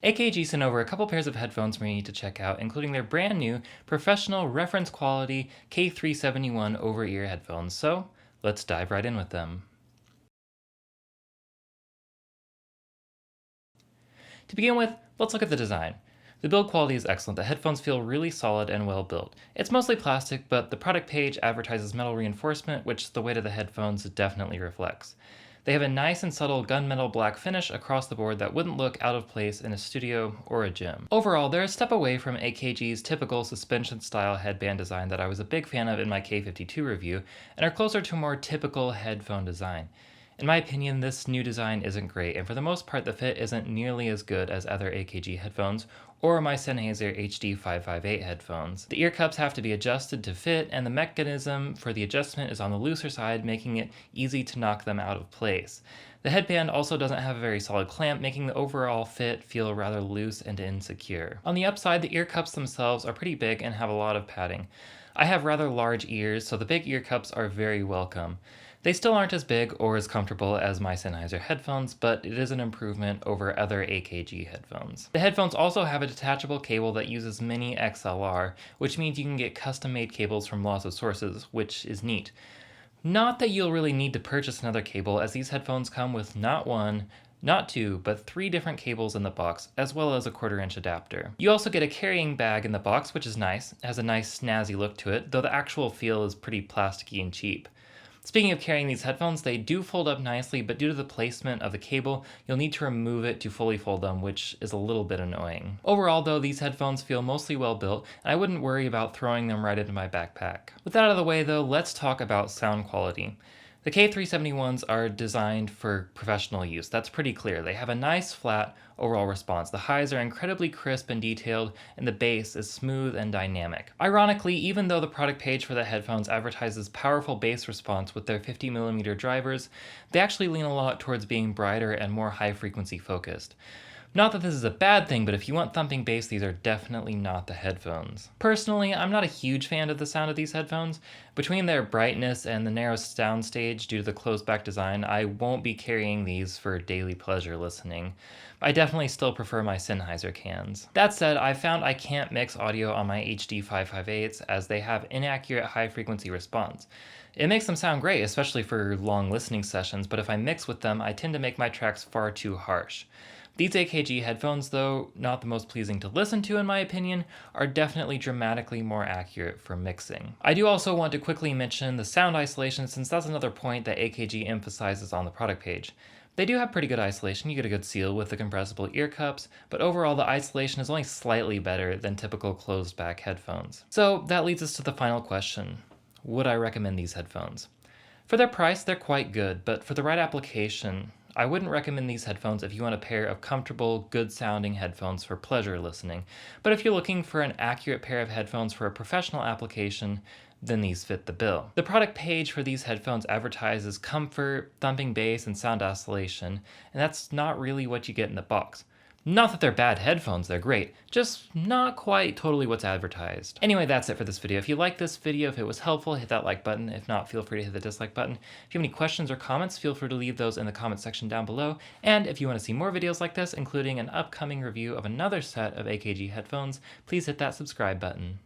AKG sent over a couple pairs of headphones for me to check out, including their brand new professional reference quality K371 over-ear headphones, so let's dive right in with them. To begin with, let's look at the design. The build quality is excellent. The headphones feel really solid and well built. It's mostly plastic, but the product page advertises metal reinforcement, which the weight of the headphones definitely reflects. They have a nice and subtle gunmetal black finish across the board that wouldn't look out of place in a studio or a gym. Overall, they're a step away from AKG's typical suspension-style headband design that I was a big fan of in my K52 review, and are closer to a more typical headphone design. In my opinion, this new design isn't great, and for the most part the fit isn't nearly as good as other AKG headphones or my Sennheiser HD558 headphones. The ear cups have to be adjusted to fit, and the mechanism for the adjustment is on the looser side, making it easy to knock them out of place. The headband also doesn't have a very solid clamp, making the overall fit feel rather loose and insecure. On the upside, the ear cups themselves are pretty big and have a lot of padding. I have rather large ears, so the big ear cups are very welcome. They still aren't as big or as comfortable as my Sennheiser headphones, but it is an improvement over other AKG headphones. The headphones also have a detachable cable that uses mini XLR, which means you can get custom-made cables from lots of sources, which is neat. Not that you'll really need to purchase another cable, as these headphones come with not one, not two, but 3 different cables in the box, as well as a 1/4-inch adapter. You also get a carrying bag in the box, which is nice. It has a nice snazzy look to it, though the actual feel is pretty plasticky and cheap. Speaking of carrying these headphones, they do fold up nicely, but due to the placement of the cable, you'll need to remove it to fully fold them, which is a little bit annoying. Overall though, these headphones feel mostly well built, and I wouldn't worry about throwing them right into my backpack. With that out of the way though, let's talk about sound quality. The K371s are designed for professional use. That's pretty clear. They have a nice flat overall response. The highs are incredibly crisp and detailed, and the bass is smooth and dynamic. Ironically, even though the product page for the headphones advertises powerful bass response with their 50mm drivers, they actually lean a lot towards being brighter and more high frequency focused. Not that this is a bad thing, but if you want thumping bass, these are definitely not the headphones. Personally, I'm not a huge fan of the sound of these headphones. Between their brightness and the narrow soundstage due to the closed back design, I won't be carrying these for daily pleasure listening. I definitely still prefer my Sennheiser cans. That said, I found I can't mix audio on my HD558s as they have inaccurate high frequency response. It makes them sound great, especially for long listening sessions, but if I mix with them, I tend to make my tracks far too harsh. These AKG headphones, though not the most pleasing to listen to in my opinion, are definitely dramatically more accurate for mixing. I do also want to quickly mention the sound isolation, since that's another point that AKG emphasizes on the product page. They do have pretty good isolation. You get a good seal with the compressible ear cups, but overall the isolation is only slightly better than typical closed back headphones. So that leads us to the final question. Would I recommend these headphones? For their price, they're quite good, but for the right application, I wouldn't recommend these headphones if you want a pair of comfortable, good-sounding headphones for pleasure listening. But if you're looking for an accurate pair of headphones for a professional application, then these fit the bill. The product page for these headphones advertises comfort, thumping bass, and sound isolation, and that's not really what you get in the box. Not that they're bad headphones, they're great, just not quite totally what's advertised. Anyway, that's it for this video. If you liked this video, if it was helpful, hit that like button. If not, feel free to hit the dislike button. If you have any questions or comments, feel free to leave those in the comment section down below. And if you want to see more videos like this, including an upcoming review of another set of AKG headphones, please hit that subscribe button.